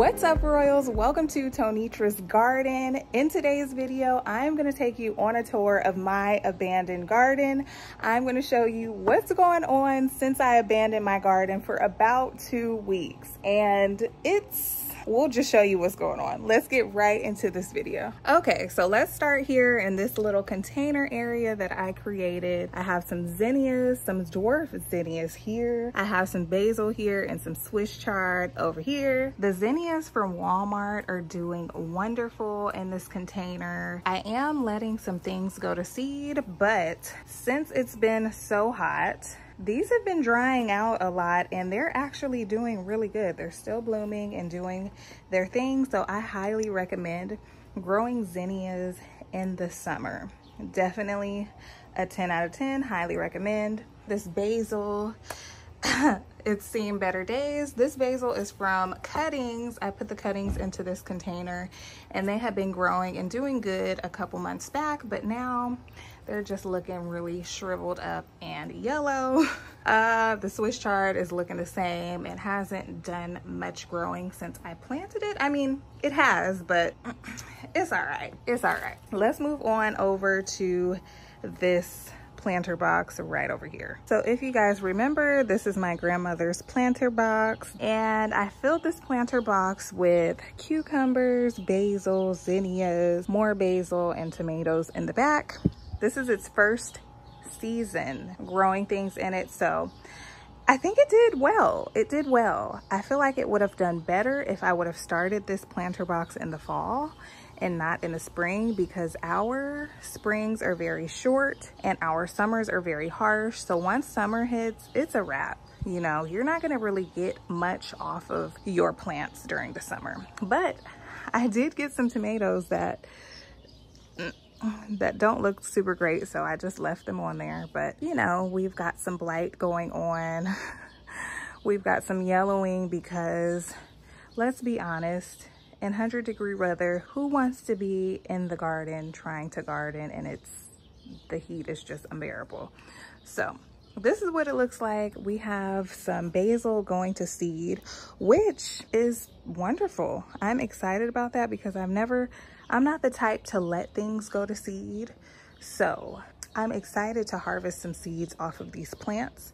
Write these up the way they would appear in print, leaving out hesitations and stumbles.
What's up, Royals? Welcome to Tonetra's Garden. In today's video, I'm going to take you on a tour of my abandoned garden. I'm going to show you what's going on since I abandoned my garden for about 2 weeks. And we'll just show you what's going on. Let's get right into this video. Okay, so let's start here in this little container area that I created. I have some zinnias, some dwarf zinnias here. I have some basil here and some Swiss chard over here. The zinnias from Walmart are doing wonderful in this container. I am letting some things go to seed, but since it's been so hot, these have been drying out a lot and they're actually doing really good. They're still blooming and doing their thing. So I highly recommend growing zinnias in the summer. Definitely a 10 out of 10, highly recommend. This basil, it's seen better days. This basil is from cuttings. I put the cuttings into this container and they have been growing and doing good a couple months back, but now they're just looking really shriveled up and yellow. The Swiss chard is looking the same. It hasn't done much growing since I planted it. I mean, it has, but it's all right. It's all right. Let's move on over to this planter box right over here. So if you guys remember, this is my grandmother's planter box, and I filled this planter box with cucumbers, basil, zinnias, more basil, and tomatoes in the back. This is its first season growing things in it, so I think it did well. It did well. I feel like it would have done better if I would have started this planter box in the fall and not in the spring, because our springs are very short and our summers are very harsh. So once summer hits, it's a wrap. You know, you're not gonna really get much off of your plants during the summer. But I did get some tomatoes that don't look super great, so I just left them on there. But you know, we've got some blight going on. We've got some yellowing because, let's be honest, in 100-degree weather, who wants to be in the garden trying to garden and the heat is just unbearable? So this is what it looks like. We have some basil going to seed, which is wonderful. I'm excited about that because I'm not the type to let things go to seed. So I'm excited to harvest some seeds off of these plants.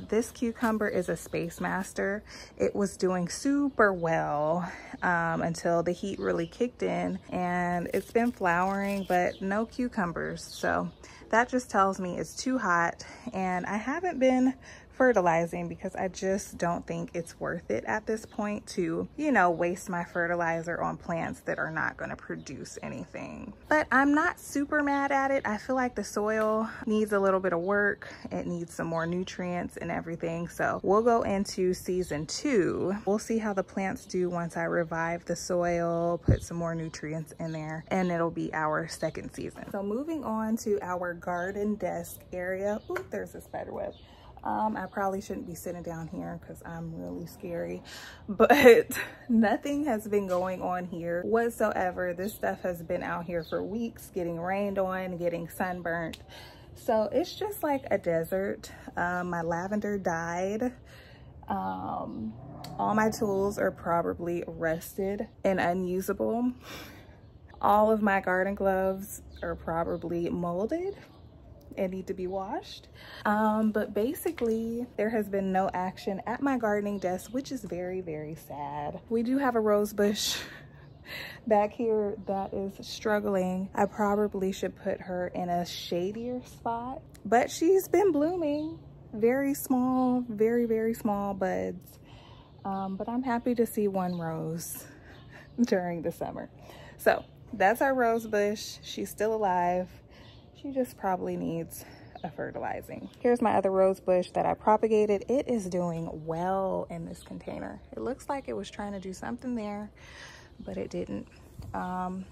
This cucumber is a Space Master. It was doing super well until the heat really kicked in, and it's been flowering, but no cucumbers. So that just tells me it's too hot, and I haven't been fertilizing because I just don't think it's worth it at this point to, you know, waste my fertilizer on plants that are not going to produce anything. But I'm not super mad at it. I feel like the soil needs a little bit of work. It needs some more nutrients and everything. So we'll go into season 2. We'll see how the plants do once I revive the soil, put some more nutrients in there, and it'll be our second season. So moving on to our garden desk area. Ooh, there's a spider web. I probably shouldn't be sitting down here because I'm really scary, but nothing has been going on here whatsoever. This stuff has been out here for weeks, getting rained on, getting sunburnt. So it's just like a desert. My lavender died. All my tools are probably rusted and unusable. All of my garden gloves are probably molded and need to be washed. But basically there has been no action at my gardening desk, which is very, very sad. We do have a rose bush back here that is struggling. I probably should put her in a shadier spot, but she's been blooming. Very small, very, very small buds. But I'm happy to see one rose during the summer. So that's our rose bush. She's still alive. She just probably needs a fertilizing. Here's my other rose bush that I propagated. It is doing well in this container. It looks like it was trying to do something there, but it didn't. I'll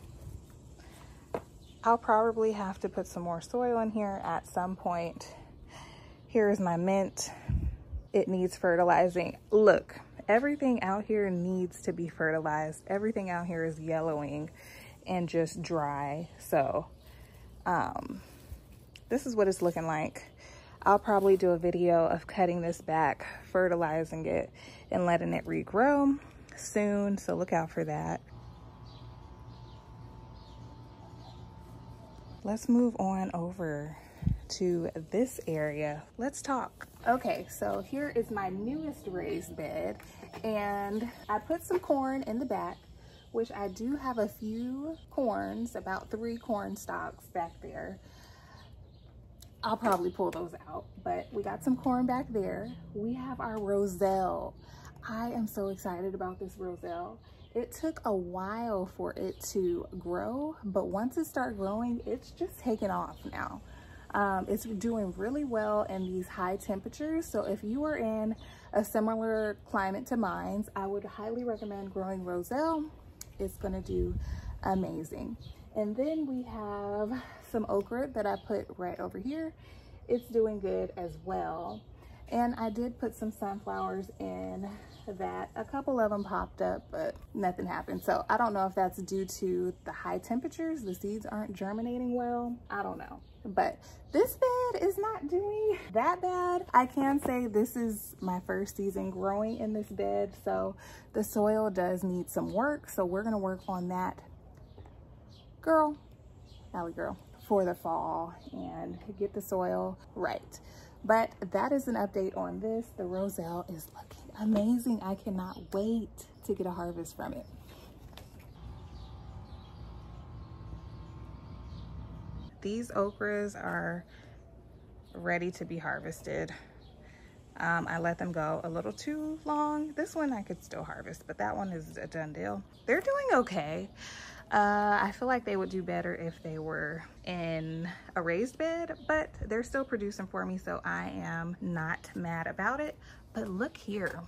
probably have to put some more soil in here at some point. Here's my mint. It needs fertilizing. Look, everything out here needs to be fertilized. Everything out here is yellowing and just dry. So this is what it's looking like. I'll probably do a video of cutting this back, fertilizing it, and letting it regrow. soon, so look out for that. Let's move on over to this area. Let's talk. Okay, so here is my newest raised bed, and I put some corn in the back, which I do have a few corns, about 3 corn stalks back there. I'll probably pull those out, but we got some corn back there. We have our roselle. I am so excited about this roselle. It took a while for it to grow, but once it started growing, it's just taken off now. It's doing really well in these high temperatures. So if you are in a similar climate to mine, I would highly recommend growing roselle. It's gonna do amazing. And then we have some okra that I put right over here. It's doing good as well. And I did put some sunflowers in that. A couple of them popped up, but nothing happened. So I don't know if that's due to the high temperatures. The seeds aren't germinating well. I don't know. But this bed is not doing that bad. I can say this is my first season growing in this bed, so the soil does need some work. So we're gonna work on that, Allie girl, for the fall and get the soil right. But that is an update on this. The roselle is looking amazing. I cannot wait to get a harvest from it. These okras are ready to be harvested. I let them go a little too long. This one I could still harvest, but that one is a done deal. They're doing okay. I feel like they would do better if they were in a raised bed, but they're still producing for me, so I am not mad about it. But look here.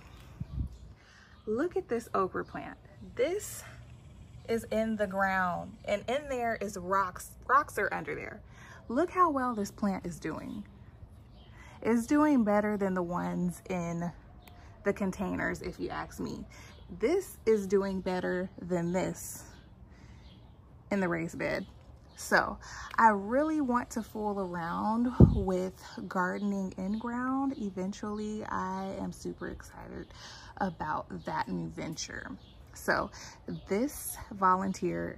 Look at this okra plant. This is in the ground, and in there is rocks. Rocks are under there. Look how well this plant is doing. It's doing better than the ones in the containers, if you ask me. This is doing better than this in the raised bed. So I really want to fool around with gardening in ground. Eventually, I am super excited about that new venture. So this volunteer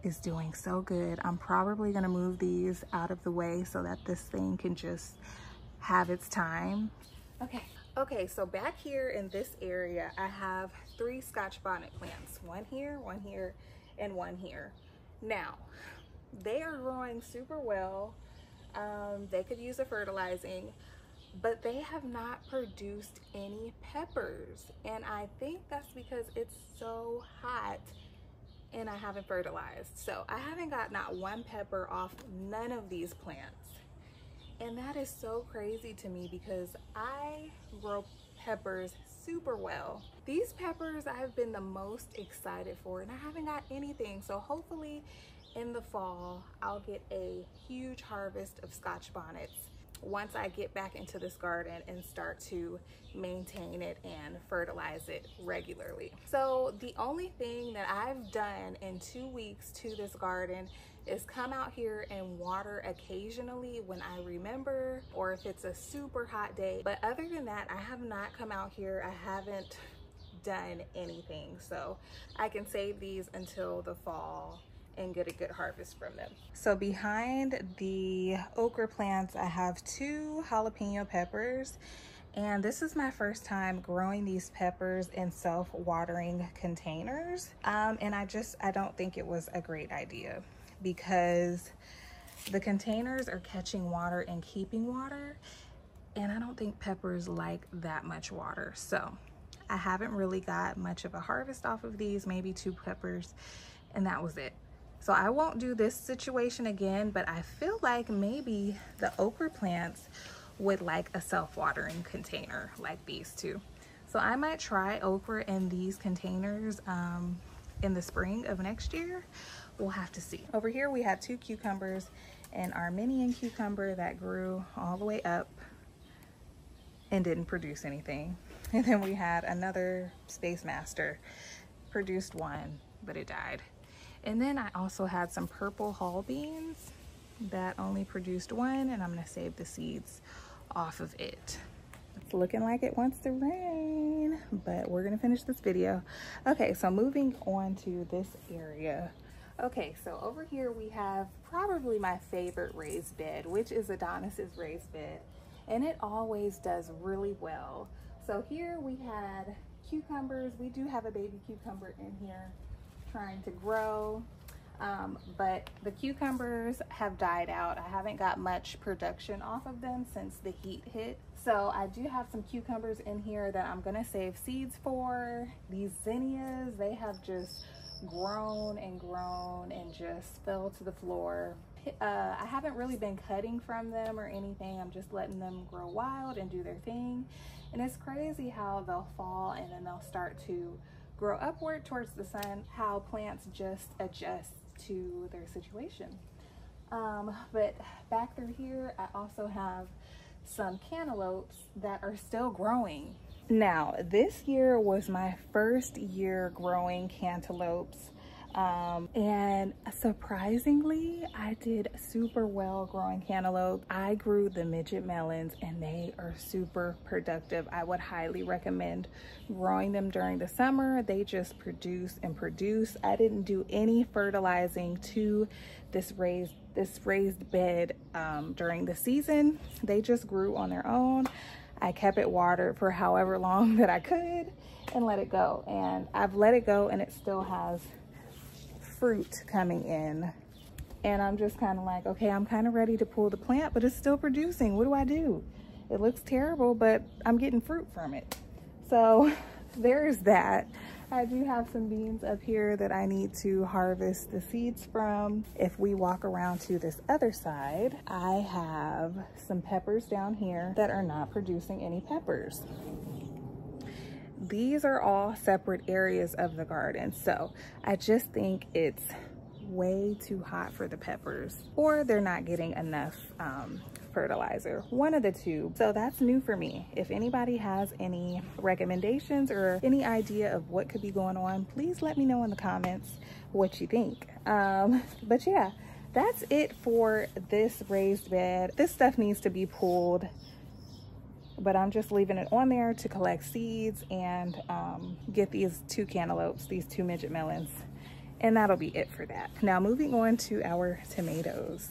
is doing so good. I'm probably gonna move these out of the way so that this thing can just have its time. Okay, so back here in this area, I have 3 Scotch bonnet plants. One here, and one here. Now, they are growing super well. They could use a fertilizing, but they have not produced any peppers. And I think that's because it's so hot and I haven't fertilized. So I haven't got not one pepper off none of these plants. And that is so crazy to me because I grow peppers super well. These peppers I've been the most excited for, and I haven't got anything. So hopefully in the fall, I'll get a huge harvest of Scotch bonnets once I get back into this garden and start to maintain it and fertilize it regularly. So the only thing that I've done in 2 weeks to this garden is come out here and water occasionally when I remember, or if it's a super hot day. But other than that, I have not come out here. I haven't done anything. So I can save these until the fall and get a good harvest from them. So behind the okra plants, I have 2 jalapeno peppers. And this is my first time growing these peppers in self-watering containers. And I don't think it was a great idea because the containers are catching water and keeping water. And I don't think peppers like that much water. So I haven't really got much of a harvest off of these, maybe 2 peppers, and that was it. So I won't do this situation again, but I feel like maybe the okra plants would like a self-watering container like these 2. So I might try okra in these containers in the spring of next year. We'll have to see. Over here we had 2 cucumbers, an Armenian cucumber that grew all the way up and didn't produce anything. And then we had another Space Master, produced 1, but it died. And then I also had some purple hull beans that only produced 1, and I'm gonna save the seeds off of it. It's looking like it wants to rain, but we're gonna finish this video. Okay, so moving on to this area. Okay, so over here we have probably my favorite raised bed, which is Adonis's raised bed, and it always does really well. So here we had cucumbers. We do have a baby cucumber in here trying to grow, but the cucumbers have died out. I haven't got much production off of them since the heat hit. So I do have some cucumbers in here that I'm gonna save seeds for. These zinnias, they have just grown and just fell to the floor. I haven't really been cutting from them or anything. I'm just letting them grow wild and do their thing. And it's crazy how they'll fall and then they'll start to grow upward towards the sun, how plants just adjust to their situation. But back through here, I also have some cantaloupes that are still growing. Now, this year was my first year growing cantaloupes, and surprisingly, I did super well growing cantaloupe. I grew the midget melons and they are super productive. I would highly recommend growing them during the summer. They just produce and produce. I didn't do any fertilizing to this raised bed during the season. They just grew on their own. I kept it watered for however long that I could and let it go. And I've let it go and it still has fruit coming in. And I'm just kind of like, okay, I'm kind of ready to pull the plant, but it's still producing. What do I do? It looks terrible, but I'm getting fruit from it. So there's that. I do have some beans up here that I need to harvest the seeds from. If we walk around to this other side, I have some peppers down here that are not producing any peppers. These are all separate areas of the garden, so I just think it's way too hot for the peppers, or they're not getting enough fertilizer, one of the two. So that's new for me. If anybody has any recommendations or any idea of what could be going on, please let me know in the comments what you think. But yeah, that's it for this raised bed. This stuff needs to be pulled, but I'm just leaving it on there to collect seeds and get these two cantaloupes, these two midget melons, and that'll be it for that. Now moving on to our tomatoes.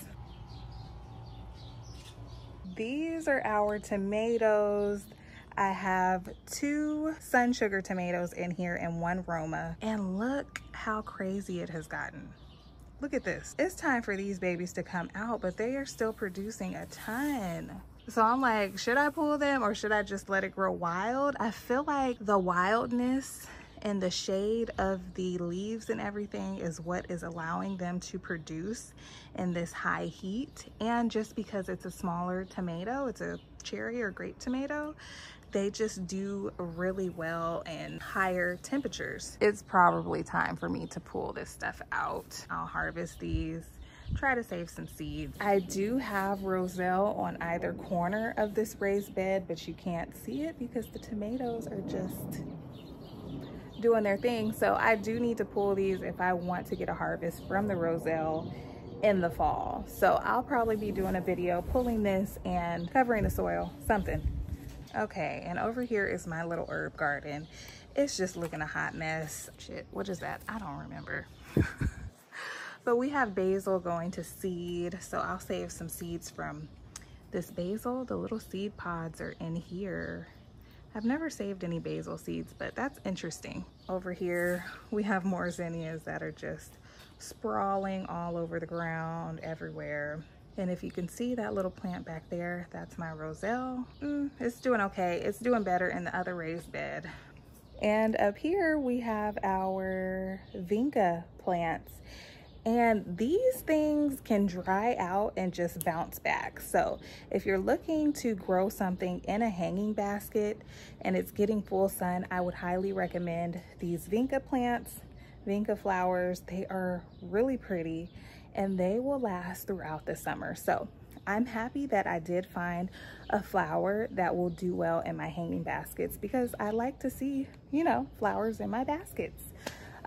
These are our tomatoes. I have 2 sun sugar tomatoes in here and 1 Roma, and look how crazy it has gotten. Look at this. It's time for these babies to come out, but they are still producing a ton. So I'm like, should I pull them or should I just let it grow wild? I feel like the wildness and the shade of the leaves and everything is what is allowing them to produce in this high heat. And just because it's a smaller tomato, it's a cherry or grape tomato, they just do really well in higher temperatures. It's probably time for me to pull this stuff out. I'll harvest these, try to save some seeds. I do have roselle on either corner of this raised bed, but you can't see it because the tomatoes are just doing their thing. So I do need to pull these if I want to get a harvest from the roselle in the fall. So I'll probably be doing a video pulling this and covering the soil, something. Okay, and over here is my little herb garden. It's just looking a hot mess. Shit, what is that? I don't remember. But we have basil going to seed, so I'll save some seeds from this basil. The little seed pods are in here. I've never saved any basil seeds, but that's interesting. Over here, we have more zinnias that are just sprawling all over the ground everywhere. And if you can see that little plant back there, that's my roselle. It's doing okay. It's doing better in the other raised bed. And up here, we have our vinca plants. And these things can dry out and just bounce back. So if you're looking to grow something in a hanging basket and it's getting full sun, I would highly recommend these vinca plants, vinca flowers. They are really pretty and they will last throughout the summer. So I'm happy that I did find a flower that will do well in my hanging baskets because I like to see, you know, flowers in my baskets.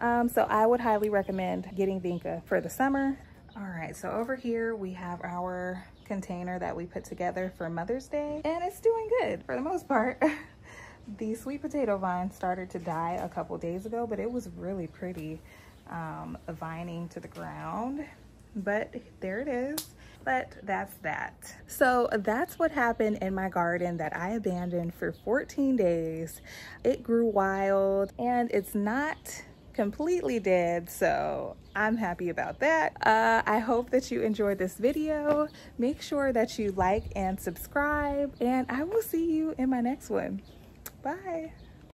So I would highly recommend getting vinca for the summer. All right, so over here we have our container that we put together for Mother's Day, and it's doing good for the most part. The sweet potato vine started to die a couple days ago, but it was really pretty vining to the ground. But there it is. But that's that. So that's what happened in my garden that I abandoned for 14 days. It grew wild and it's not completely dead, so I'm happy about that. I hope that you enjoyed this video. Make sure that you like and subscribe, and I will see you in my next one. Bye.